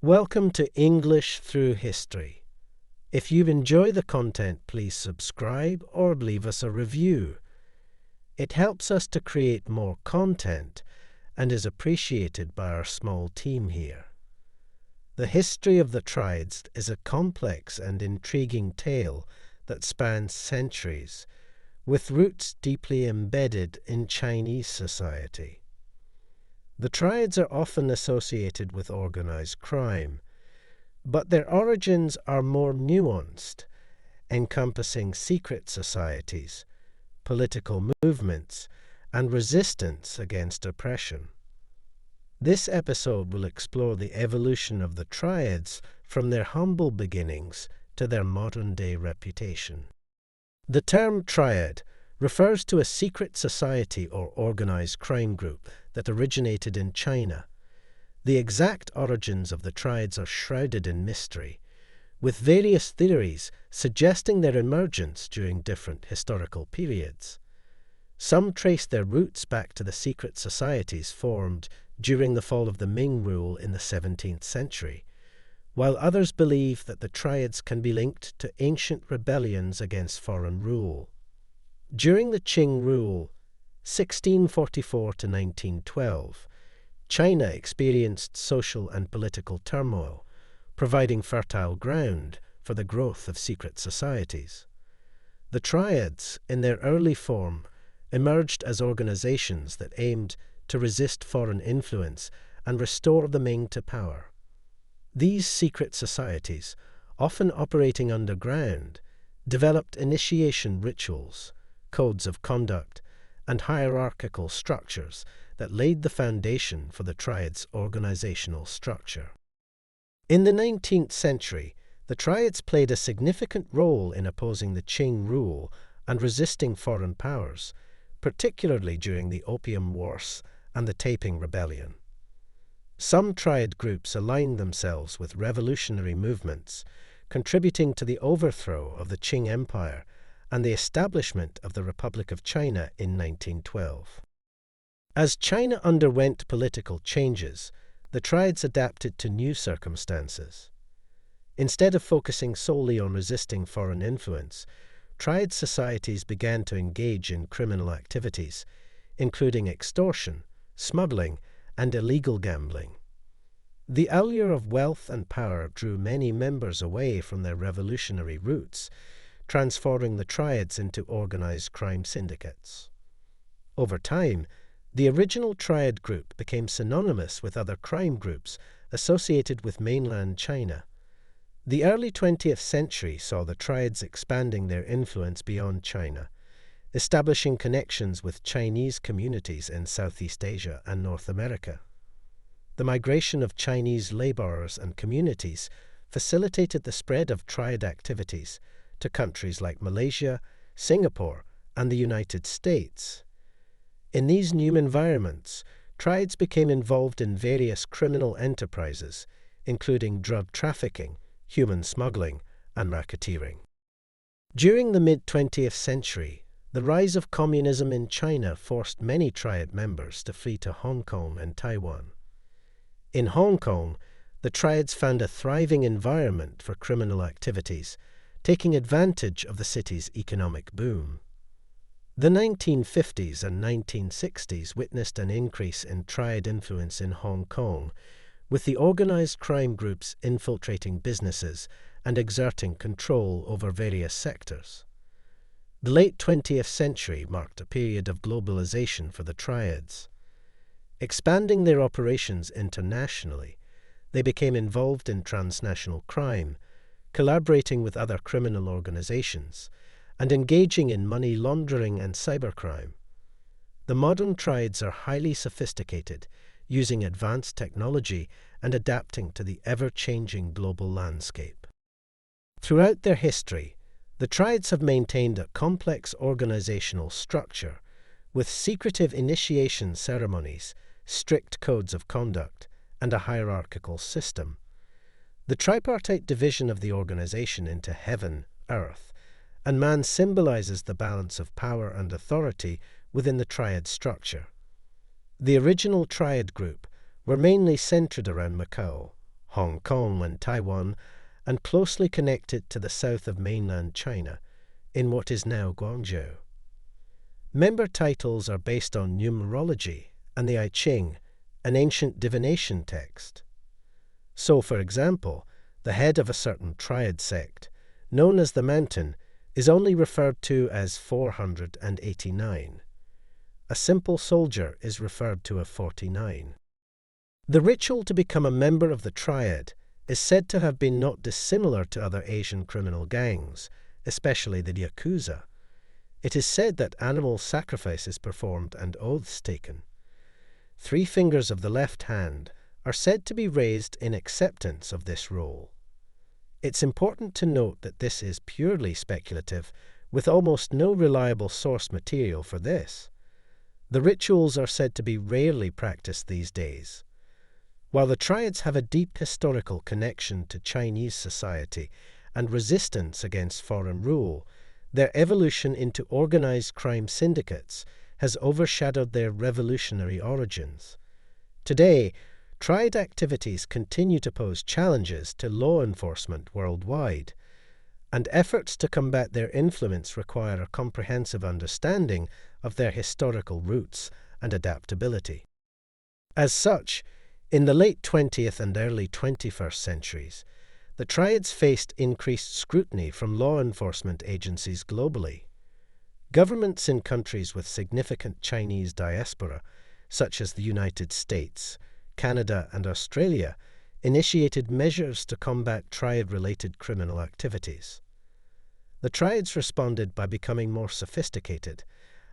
Welcome to English Through History. If you enjoy the content, please subscribe or leave us a review. It helps us to create more content and is appreciated by our small team here. The history of the Triads is a complex and intriguing tale that spans centuries, with roots deeply embedded in Chinese society. The Triads are often associated with organized crime, but their origins are more nuanced, encompassing secret societies, political movements, and resistance against oppression. This episode will explore the evolution of the Triads from their humble beginnings to their modern-day reputation. The term Triad refers to a secret society or organized crime group that originated in China. The exact origins of the Triads are shrouded in mystery, with various theories suggesting their emergence during different historical periods. Some trace their roots back to the secret societies formed during the fall of the Ming rule in the 17th century, while others believe that the Triads can be linked to ancient rebellions against foreign rule. During the Qing rule, 1644 to 1912, China experienced social and political turmoil, providing fertile ground for the growth of secret societies. The Triads, in their early form, emerged as organizations that aimed to resist foreign influence and restore the Ming to power. These secret societies, often operating underground, developed initiation rituals, codes of conduct, and hierarchical structures that laid the foundation for the Triads' organizational structure. In the 19th century, the Triads played a significant role in opposing the Qing rule and resisting foreign powers, particularly during the Opium Wars and the Taiping Rebellion. Some Triad groups aligned themselves with revolutionary movements, contributing to the overthrow of the Qing Empire and the establishment of the Republic of China in 1912. As China underwent political changes, the Triads adapted to new circumstances. Instead of focusing solely on resisting foreign influence, Triad societies began to engage in criminal activities, including extortion, smuggling, and illegal gambling. The allure of wealth and power drew many members away from their revolutionary roots, transforming the Triads into organized crime syndicates. Over time, the original Triad group became synonymous with other crime groups associated with mainland China. The early 20th century saw the Triads expanding their influence beyond China, establishing connections with Chinese communities in Southeast Asia and North America. The migration of Chinese laborers and communities facilitated the spread of Triad activities to countries like Malaysia, Singapore, and the United States. In these new environments, Triads became involved in various criminal enterprises, including drug trafficking, human smuggling, and racketeering. During the mid-20th century, the rise of communism in China forced many Triad members to flee to Hong Kong and Taiwan. In Hong Kong, the Triads found a thriving environment for criminal activities, taking advantage of the city's economic boom. The 1950s and 1960s witnessed an increase in Triad influence in Hong Kong, with the organized crime groups infiltrating businesses and exerting control over various sectors. The late 20th century marked a period of globalization for the Triads. Expanding their operations internationally, they became involved in transnational crime, collaborating with other criminal organizations, and engaging in money laundering and cybercrime. The modern Triads are highly sophisticated, using advanced technology and adapting to the ever-changing global landscape. Throughout their history, the Triads have maintained a complex organizational structure, with secretive initiation ceremonies, strict codes of conduct, and a hierarchical system. The tripartite division of the organization into heaven, earth, and man symbolizes the balance of power and authority within the Triad structure. The original Triad group were mainly centered around Macau, Hong Kong and Taiwan, and closely connected to the south of mainland China, in what is now Guangzhou. Member titles are based on numerology and the I Ching, an ancient divination text. So, for example, the head of a certain Triad sect, known as the Mountain, is only referred to as 489. A simple soldier is referred to as 49. The ritual to become a member of the Triad is said to have been not dissimilar to other Asian criminal gangs, especially the Yakuza. It is said that animal sacrifice is performed and oaths taken. 3 fingers of the left hand are said to be raised in acceptance of this role. It's important to note that this is purely speculative, with almost no reliable source material for this. The rituals are said to be rarely practiced these days. While the Triads have a deep historical connection to Chinese society and resistance against foreign rule, their evolution into organized crime syndicates has overshadowed their revolutionary origins. Today, Triad activities continue to pose challenges to law enforcement worldwide, and efforts to combat their influence require a comprehensive understanding of their historical roots and adaptability. As such, in the late 20th and early 21st centuries, the Triads faced increased scrutiny from law enforcement agencies globally. Governments in countries with significant Chinese diaspora, such as the United States, Canada, and Australia, initiated measures to combat Triad-related criminal activities. The Triads responded by becoming more sophisticated,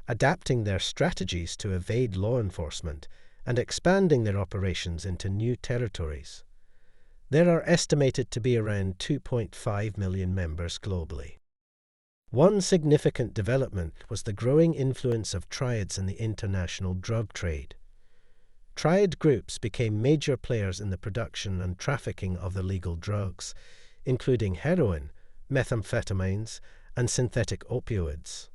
adapting their strategies to evade law enforcement and expanding their operations into new territories. There are estimated to be around 2.5 million members globally. One significant development was the growing influence of Triads in the international drug trade. Triad groups became major players in the production and trafficking of illegal drugs, including heroin, methamphetamines, and synthetic opioids.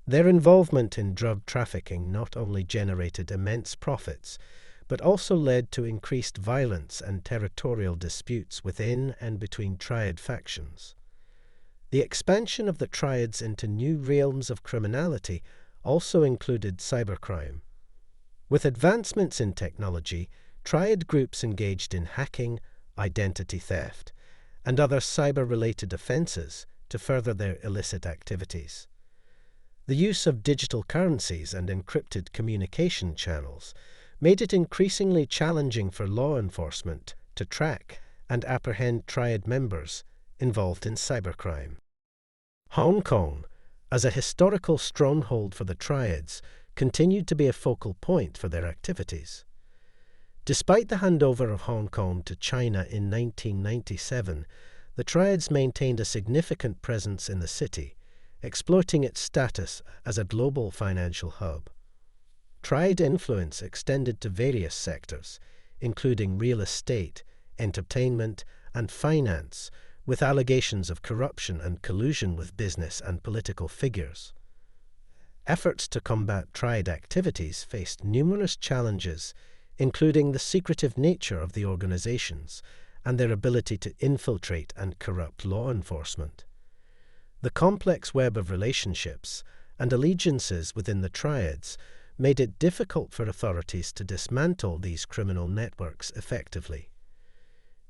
Their involvement in drug trafficking not only generated immense profits, but also led to increased violence and territorial disputes within and between Triad factions. The expansion of the Triads into new realms of criminality also included cybercrime. With advancements in technology, Triad groups engaged in hacking, identity theft, and other cyber-related offenses to further their illicit activities. The use of digital currencies and encrypted communication channels made it increasingly challenging for law enforcement to track and apprehend Triad members involved in cybercrime. Hong Kong, as a historical stronghold for the Triads, continued to be a focal point for their activities. Despite the handover of Hong Kong to China in 1997, the Triads maintained a significant presence in the city, exploiting its status as a global financial hub. Triad influence extended to various sectors, including real estate, entertainment, and finance, with allegations of corruption and collusion with business and political figures. Efforts to combat Triad activities faced numerous challenges, including the secretive nature of the organizations and their ability to infiltrate and corrupt law enforcement. The complex web of relationships and allegiances within the Triads made it difficult for authorities to dismantle these criminal networks effectively.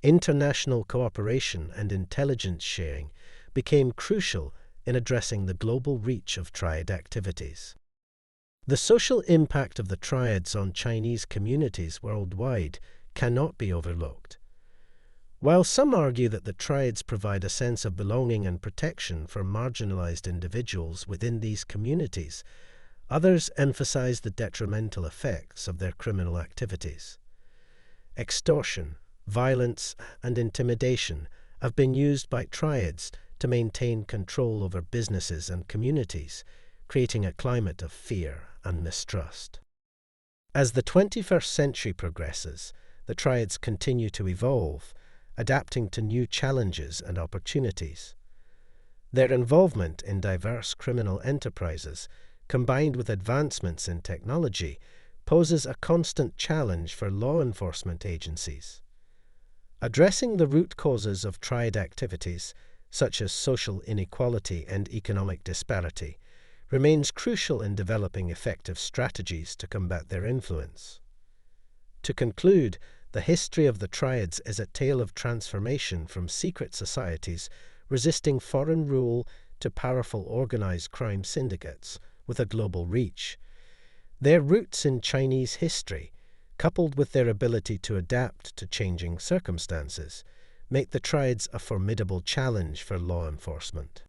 International cooperation and intelligence sharing became crucial in addressing the global reach of Triad activities. The social impact of the Triads on Chinese communities worldwide cannot be overlooked. While some argue that the Triads provide a sense of belonging and protection for marginalized individuals within these communities, others emphasize the detrimental effects of their criminal activities. Extortion, violence, and intimidation have been used by Triads to maintain control over businesses and communities, creating a climate of fear and mistrust. As the 21st century progresses, the Triads continue to evolve, adapting to new challenges and opportunities. Their involvement in diverse criminal enterprises, combined with advancements in technology, poses a constant challenge for law enforcement agencies. Addressing the root causes of triad activities, such as social inequality and economic disparity, remains crucial in developing effective strategies to combat their influence. To conclude, the history of the Triads is a tale of transformation from secret societies resisting foreign rule to powerful organized crime syndicates with a global reach. Their roots in Chinese history, coupled with their ability to adapt to changing circumstances, make the Triads a formidable challenge for law enforcement.